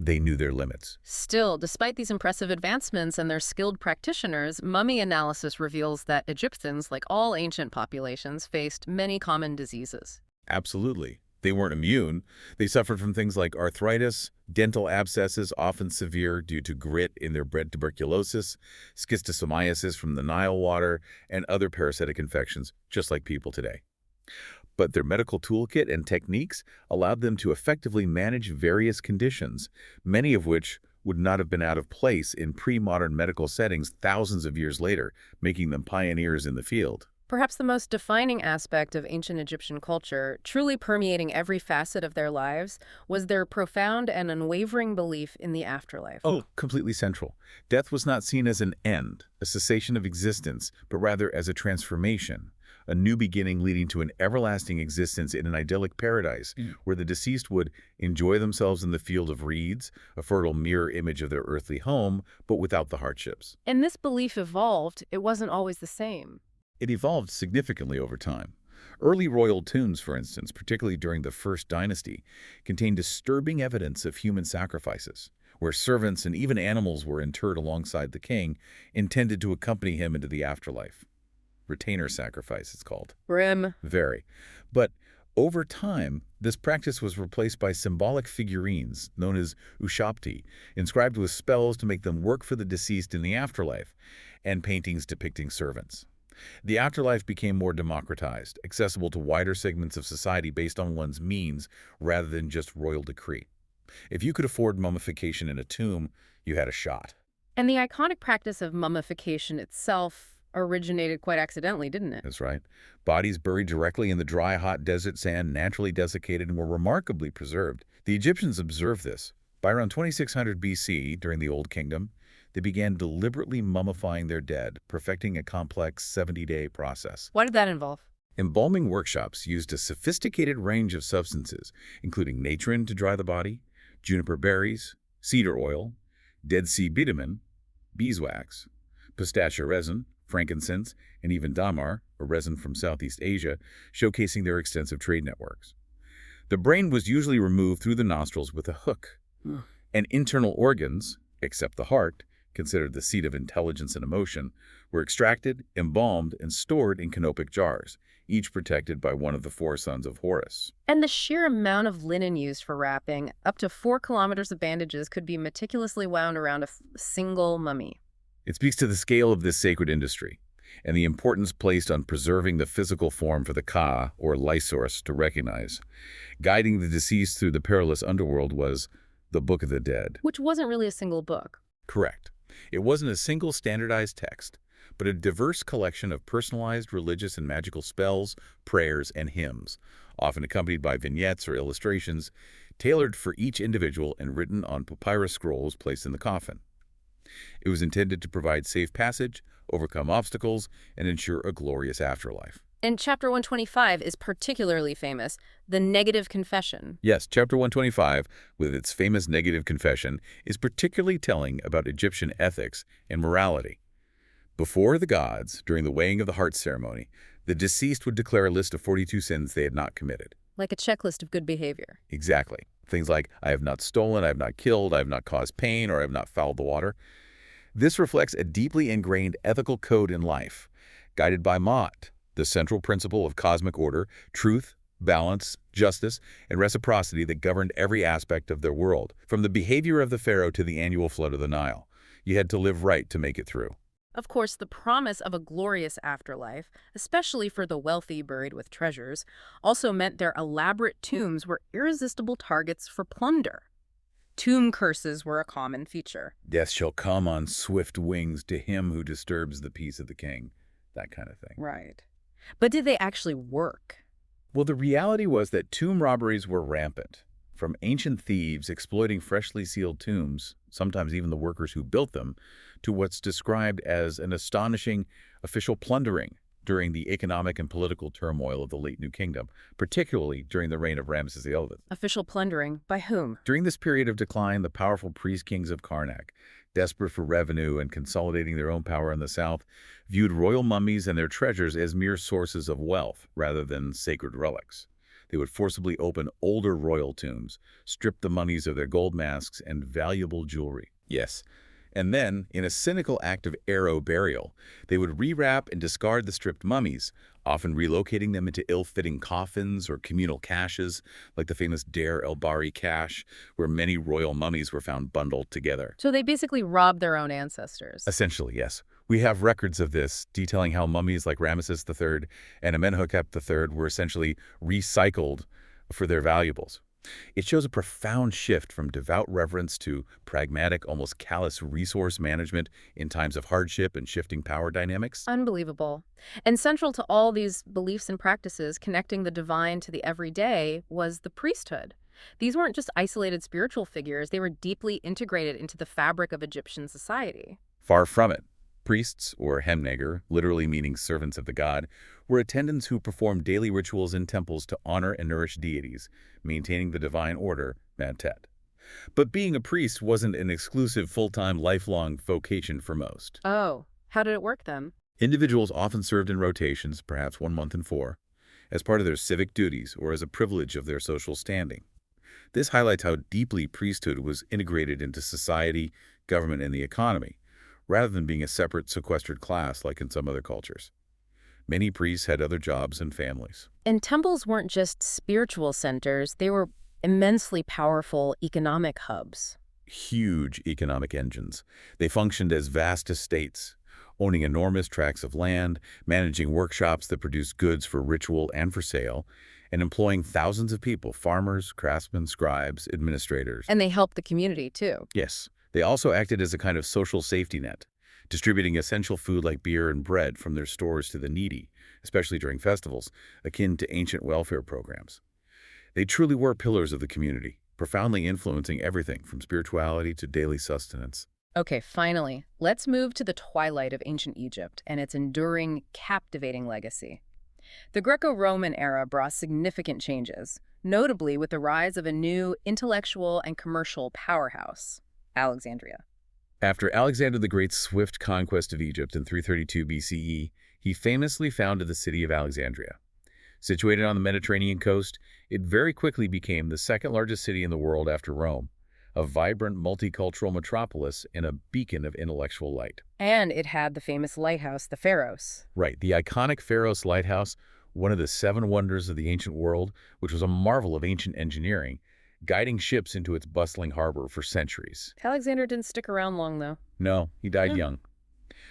They knew their limits. Still, despite these impressive advancements and their skilled practitioners, mummy analysis reveals that Egyptians, like all ancient populations, faced many common diseases. Absolutely. They weren't immune. They suffered from things like arthritis, dental abscesses, often severe due to grit in their bred tuberculosis, schistosomiasis from the Nile water, and other parasitic infections, just like people today. But their medical toolkit and techniques allowed them to effectively manage various conditions, many of which would not have been out of place in pre-modern medical settings thousands of years later, making them pioneers in the field. Perhaps the most defining aspect of ancient Egyptian culture, truly permeating every facet of their lives, was their profound and unwavering belief in the afterlife. Oh, completely central. Death was not seen as an end, a cessation of existence, but rather as a transformation, a new beginning leading to an everlasting existence in an idyllic paradise, where the deceased would enjoy themselves in the field of reeds, a fertile mirror image of their earthly home, but without the hardships. And this belief evolved. It wasn't always the same. It evolved significantly over time. Early royal tombs, for instance, particularly during the First Dynasty, contained disturbing evidence of human sacrifices, where servants and even animals were interred alongside the king, intended to accompany him into the afterlife. Retainer sacrifice, it's called. Grim. Very. But over time, this practice was replaced by symbolic figurines, known as ushapti, inscribed with spells to make them work for the deceased in the afterlife, and paintings depicting servants. The afterlife became more democratized, accessible to wider segments of society based on one's means rather than just royal decree. If you could afford mummification in a tomb, you had a shot. And the iconic practice of mummification itself originated quite accidentally, didn't it? That's right. Bodies buried directly in the dry, hot desert sand naturally desiccated and were remarkably preserved. The Egyptians observed this. By around 2600 BC, during the Old Kingdom, they began deliberately mummifying their dead, perfecting a complex 70-day process. What did that involve? Embalming workshops used a sophisticated range of substances, including natron to dry the body, juniper berries, cedar oil, Dead Sea bitumen, beeswax, pistachio resin, frankincense, and even damar, a resin from Southeast Asia, showcasing their extensive trade networks. The brain was usually removed through the nostrils with a hook, and internal organs, except the heart, considered the seat of intelligence and emotion, were extracted, embalmed, and stored in canopic jars, each protected by one of the four sons of Horus. And the sheer amount of linen used for wrapping, up to 4 kilometers of bandages, could be meticulously wound around a single mummy. It speaks to the scale of this sacred industry and the importance placed on preserving the physical form for the Ka, or Lysaurus, to recognize. Guiding the deceased through the perilous underworld was the Book of the Dead. Which wasn't really a single book. Correct. It wasn't a single standardized text, but a diverse collection of personalized religious and magical spells, prayers, and hymns, often accompanied by vignettes or illustrations, tailored for each individual and written on papyrus scrolls placed in the coffin. It was intended to provide safe passage, overcome obstacles, and ensure a glorious afterlife. And Chapter 125 is particularly famous, the negative confession. Yes, Chapter 125, with its famous negative confession, is particularly telling about Egyptian ethics and morality. Before the gods, during the weighing of the heart ceremony, the deceased would declare a list of 42 sins they had not committed. Like a checklist of good behavior. Exactly. Things like, I have not stolen, I have not killed, I have not caused pain, or I have not fouled the water. This reflects a deeply ingrained ethical code in life, guided by Ma'at, the central principle of cosmic order, truth, balance, justice, and reciprocity that governed every aspect of their world. From the behavior of the pharaoh to the annual flood of the Nile, you had to live right to make it through. Of course, the promise of a glorious afterlife, especially for the wealthy buried with treasures, also meant their elaborate tombs were irresistible targets for plunder. Tomb curses were a common feature. Death shall come on swift wings to him who disturbs the peace of the king. That kind of thing. Right. But did they actually work? Well, the reality was that tomb robberies were rampant. From ancient thieves exploiting freshly sealed tombs, sometimes even the workers who built them, to what's described as an astonishing official plundering during the economic and political turmoil of the late New Kingdom, particularly during the reign of Ramses XI. Official plundering? By whom? During this period of decline, the powerful priest-kings of Karnak, desperate for revenue and consolidating their own power in the south, viewed royal mummies and their treasures as mere sources of wealth rather than sacred relics. They would forcibly open older royal tombs, strip the mummies of their gold masks and valuable jewelry. Yes. And then, in a cynical act of arrow burial, they would rewrap and discard the stripped mummies, often relocating them into ill-fitting coffins or communal caches, like the famous Deir el-Bahri cache, where many royal mummies were found bundled together. So they basically robbed their own ancestors. Essentially, yes. We have records of this, detailing how mummies like Ramesses III and Amenhotep III were essentially recycled for their valuables. It shows a profound shift from devout reverence to pragmatic, almost callous resource management in times of hardship and shifting power dynamics. Unbelievable. And central to all these beliefs and practices, connecting the divine to the everyday, was the priesthood. These weren't just isolated spiritual figures, they were deeply integrated into the fabric of Egyptian society. Far from it. Priests, or hemneger, literally meaning servants of the god, were attendants who performed daily rituals in temples to honor and nourish deities, maintaining the divine order, Mantet. But being a priest wasn't an exclusive, full-time, lifelong vocation for most. Oh, how did it work then? Individuals often served in rotations, perhaps 1 month in 4, as part of their civic duties or as a privilege of their social standing. This highlights how deeply priesthood was integrated into society, government, and the economy, rather than being a separate, sequestered class like in some other cultures. Many priests had other jobs and families. And temples weren't just spiritual centers, they were immensely powerful economic hubs. Huge economic engines. They functioned as vast estates, owning enormous tracts of land, managing workshops that produced goods for ritual and for sale, and employing thousands of people, farmers, craftsmen, scribes, administrators. And they helped the community, too. Yes, they also acted as a kind of social safety net, distributing essential food like beer and bread from their stores to the needy, especially during festivals, akin to ancient welfare programs. They truly were pillars of the community, profoundly influencing everything from spirituality to daily sustenance. Okay, finally, let's move to the twilight of ancient Egypt and its enduring, captivating legacy. The Greco-Roman era brought significant changes, notably with the rise of a new intellectual and commercial powerhouse, Alexandria. After Alexander the Great's swift conquest of Egypt in 332 BCE, he famously founded the city of Alexandria. Situated on the Mediterranean coast, it very quickly became the second largest city in the world after Rome, a vibrant multicultural metropolis and a beacon of intellectual light. And it had the famous lighthouse, the Pharaohs. Right, the iconic Pharaohs lighthouse, one of the 7 wonders of the ancient world, which was a marvel of ancient engineering, guiding ships into its bustling harbor for centuries. Alexander didn't stick around long, though. No, he died young.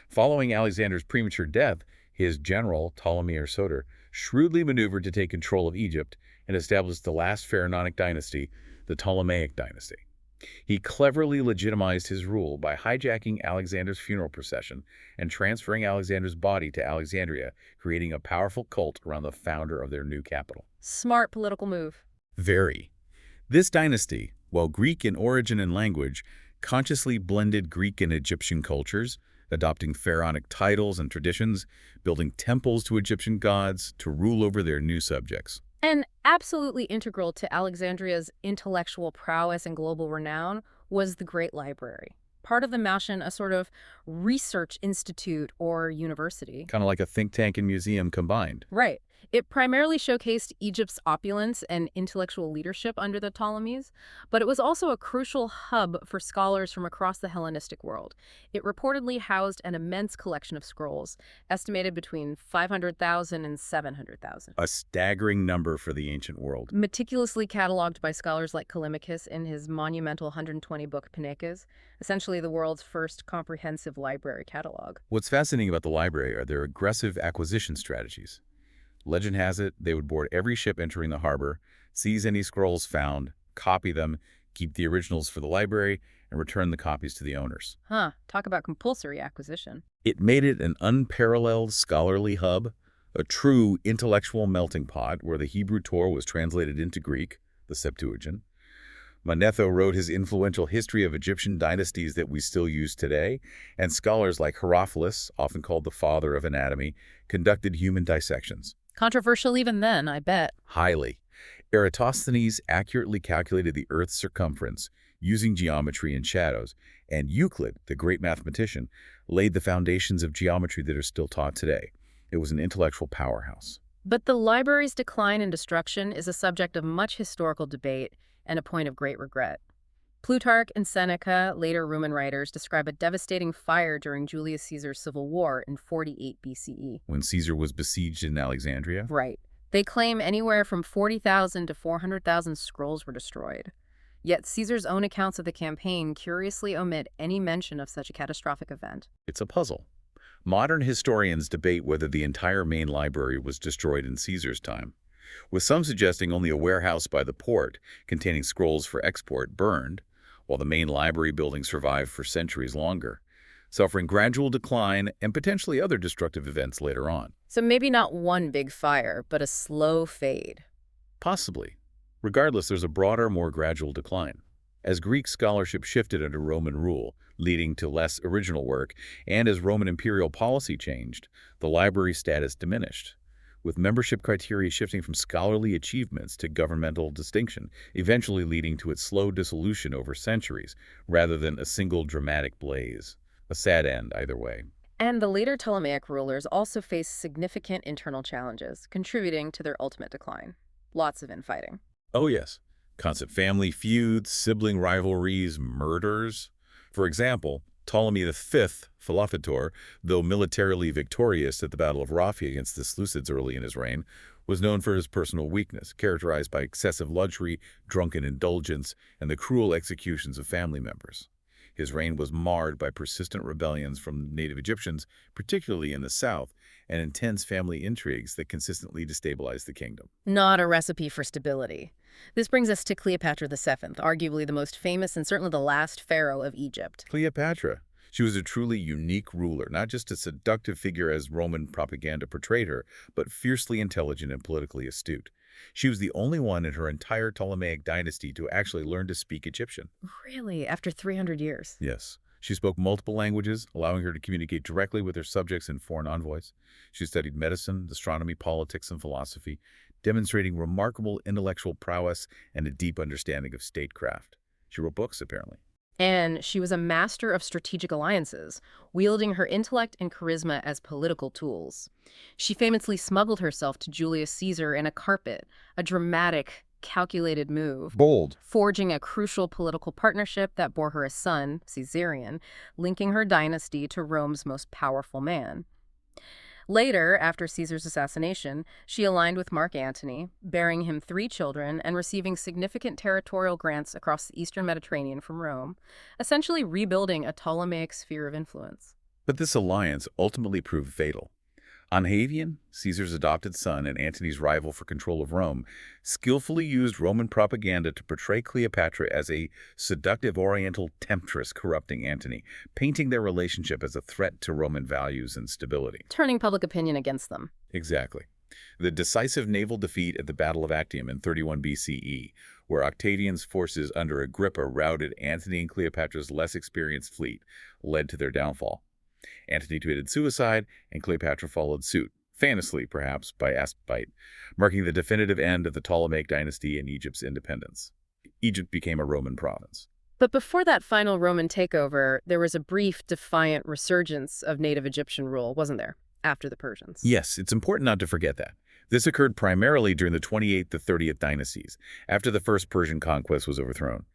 Following Alexander's premature death, his general, Ptolemies Soter, shrewdly maneuvered to take control of Egypt and established the last pharaonic dynasty, the Ptolemaic dynasty. He cleverly legitimized his rule by hijacking Alexander's funeral procession and transferring Alexander's body to Alexandria, creating a powerful cult around the founder of their new capital. Smart political move. Very. This dynasty, while Greek in origin and language, consciously blended Greek and Egyptian cultures, adopting pharaonic titles and traditions, building temples to Egyptian gods to rule over their new subjects. And absolutely integral to Alexandria's intellectual prowess and global renown was the Great Library. Part of the mission, a sort of research institute or university. Kind of like a think tank and museum combined. Right. It primarily showcased Egypt's opulence and intellectual leadership under the Ptolemies, but it was also a crucial hub for scholars from across the Hellenistic world. It reportedly housed an immense collection of scrolls, estimated between 500,000 and 700,000. A staggering number for the ancient world. Meticulously cataloged by scholars like Callimachus in his monumental 120-book Pinakas, essentially the world's first comprehensive library catalog. What's fascinating about the library are their aggressive acquisition strategies. Legend has it they would board every ship entering the harbor, seize any scrolls found, copy them, keep the originals for the library, and return the copies to the owners. Talk about compulsory acquisition. It made it an unparalleled scholarly hub, a true intellectual melting pot where the Hebrew Torah was translated into Greek, the Septuagint. Manetho wrote his influential history of Egyptian dynasties that we still use today, and scholars like Herophilus, often called the father of anatomy, conducted human dissections. Controversial even then, I bet. Highly. Eratosthenes accurately calculated the Earth's circumference using geometry and shadows, and Euclid, the great mathematician, laid the foundations of geometry that are still taught today. It was an intellectual powerhouse. But the library's decline and destruction is a subject of much historical debate and a point of great regret. Plutarch and Seneca, later Roman writers, describe a devastating fire during Julius Caesar's civil war in 48 BCE. When Caesar was besieged in Alexandria? Right. They claim anywhere from 40,000 to 400,000 scrolls were destroyed. Yet Caesar's own accounts of the campaign curiously omit any mention of such a catastrophic event. It's a puzzle. Modern historians debate whether the entire main library was destroyed in Caesar's time, with some suggesting only a warehouse by the port containing scrolls for export burned, while the main library building survived for centuries longer, suffering gradual decline and potentially other destructive events later on. So maybe not one big fire, but a slow fade. Possibly. Regardless, there's a broader, more gradual decline. As Greek scholarship shifted under Roman rule, leading to less original work, and as Roman imperial policy changed, the library's status diminished, with membership criteria shifting from scholarly achievements to governmental distinction, eventually leading to its slow dissolution over centuries, rather than a single dramatic blaze. A sad end, either way. And the later Ptolemaic rulers also faced significant internal challenges, contributing to their ultimate decline. Lots of infighting. Oh yes, constant family feuds, sibling rivalries, murders. For example, Ptolemy V, Philopator, though militarily victorious at the Battle of Raphi against the Seleucids early in his reign, was known for his personal weakness, characterized by excessive luxury, drunken indulgence, and the cruel executions of family members. His reign was marred by persistent rebellions from native Egyptians, particularly in the south, and intense family intrigues that consistently destabilized the kingdom. Not a recipe for stability. This brings us to Cleopatra VII, arguably the most famous and certainly the last pharaoh of Egypt. Cleopatra. She was a truly unique ruler, not just a seductive figure as Roman propaganda portrayed her, but fiercely intelligent and politically astute. She was the only one in her entire Ptolemaic dynasty to actually learn to speak Egyptian. Really? After 300 years? Yes. She spoke multiple languages, allowing her to communicate directly with her subjects and foreign envoys. She studied medicine, astronomy, politics, and philosophy, demonstrating remarkable intellectual prowess and a deep understanding of statecraft. She wrote books, apparently. And she was a master of strategic alliances, wielding her intellect and charisma as political tools. She famously smuggled herself to Julius Caesar in a carpet, a dramatic, calculated move. Bold. Forging a crucial political partnership that bore her a son, Caesarion, linking her dynasty to Rome's most powerful man. Later, after Caesar's assassination, she aligned with Mark Antony, bearing him 3 children and receiving significant territorial grants across the eastern Mediterranean from Rome, essentially rebuilding a Ptolemaic sphere of influence. But this alliance ultimately proved fatal. Onhavian, Caesar's adopted son and Antony's rival for control of Rome, skillfully used Roman propaganda to portray Cleopatra as a seductive Oriental temptress corrupting Antony, painting their relationship as a threat to Roman values and stability. Turning public opinion against them. Exactly. The decisive naval defeat at the Battle of Actium in 31 BCE, where Octavian's forces under Agrippa routed Antony and Cleopatra's less experienced fleet, led to their downfall. Antony committed suicide, and Cleopatra followed suit, famously, perhaps, by asphyte, marking the definitive end of the Ptolemaic dynasty and Egypt's independence. Egypt became a Roman province. But before that final Roman takeover, there was a brief, defiant resurgence of native Egyptian rule, wasn't there, after the Persians? Yes, it's important not to forget that. This occurred primarily during the 28th to 30th dynasties, after the first Persian conquest was overthrown.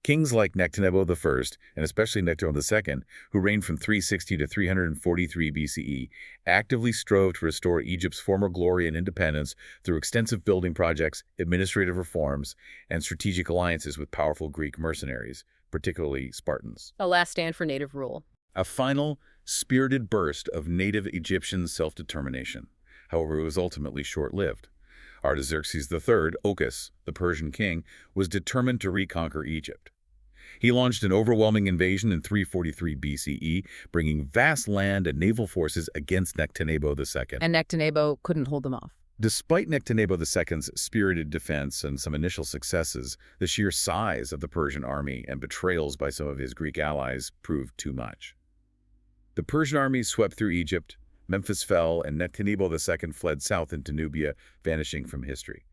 Kings like Nectanebo I, and especially Nectanebo II, who reigned from 360 to 343 BCE, actively strove to restore Egypt's former glory and independence through extensive building projects, administrative reforms, and strategic alliances with powerful Greek mercenaries, particularly Spartans. A last stand for native rule. A final, spirited burst of native Egyptian self-determination. However, it was ultimately short-lived. Artaxerxes III, Ochus, the Persian king, was determined to reconquer Egypt. He launched an overwhelming invasion in 343 BCE, bringing vast land and naval forces against Nectanebo II. And Nectanebo couldn't hold them off. Despite Nectanebo II's spirited defense and some initial successes, the sheer size of the Persian army and betrayals by some of his Greek allies proved too much. The Persian army swept through Egypt, Memphis fell, and Nectanebo II fled south into Nubia, vanishing from history.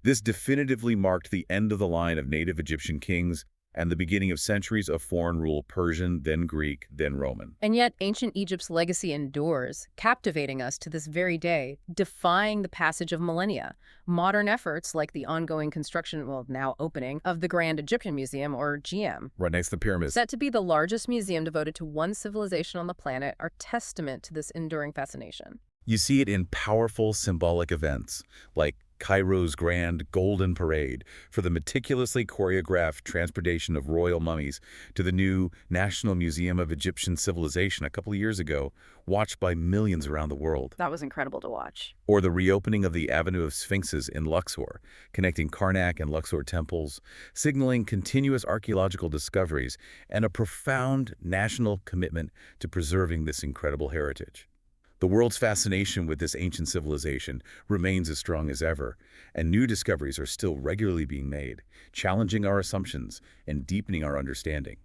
This definitively marked the end of the line of native Egyptian kings and the beginning of centuries of foreign rule, Persian, then Greek, then Roman. And yet, ancient Egypt's legacy endures, captivating us to this very day, defying the passage of millennia. Modern efforts, like the ongoing construction, well, now opening, of the Grand Egyptian Museum, or GM, Right next to the pyramids. set to be the largest museum devoted to one civilization on the planet, are testament to this enduring fascination. You see it in powerful symbolic events, like Cairo's Grand Golden Parade for the meticulously choreographed transportation of royal mummies to the new National Museum of Egyptian Civilization a couple of years ago, watched by millions around the world. That was incredible to watch. Or the reopening of the Avenue of Sphinxes in Luxor, connecting Karnak and Luxor temples, signaling continuous archaeological discoveries and a profound national commitment to preserving this incredible heritage. The world's fascination with this ancient civilization remains as strong as ever, and new discoveries are still regularly being made, challenging our assumptions and deepening our understanding.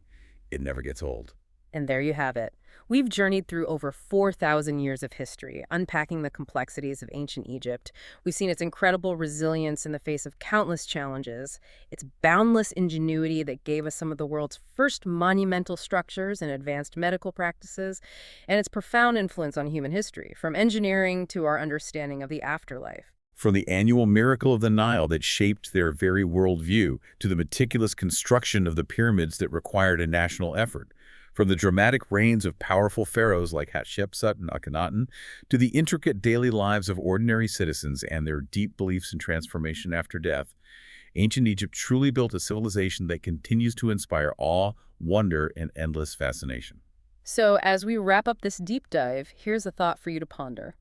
It never gets old. And there you have it. We've journeyed through over 4,000 years of history, unpacking the complexities of ancient Egypt. We've seen its incredible resilience in the face of countless challenges, its boundless ingenuity that gave us some of the world's first monumental structures and advanced medical practices, and its profound influence on human history, from engineering to our understanding of the afterlife. From the annual miracle of the Nile that shaped their very worldview to the meticulous construction of the pyramids that required a national effort. From the dramatic reigns of powerful pharaohs like Hatshepsut and Akhenaten to the intricate daily lives of ordinary citizens and their deep beliefs in transformation after death, ancient Egypt truly built a civilization that continues to inspire awe, wonder, and endless fascination. So as we wrap up this deep dive, here's a thought for you to ponder.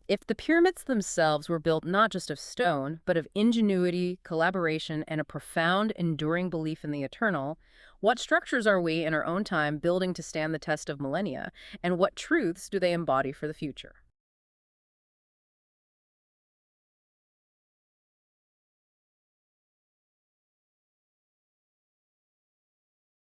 If the pyramids themselves were built not just of stone, but of ingenuity, collaboration, and a profound, enduring belief in the eternal, what structures are we in our own time building to stand the test of millennia, and what truths do they embody for the future?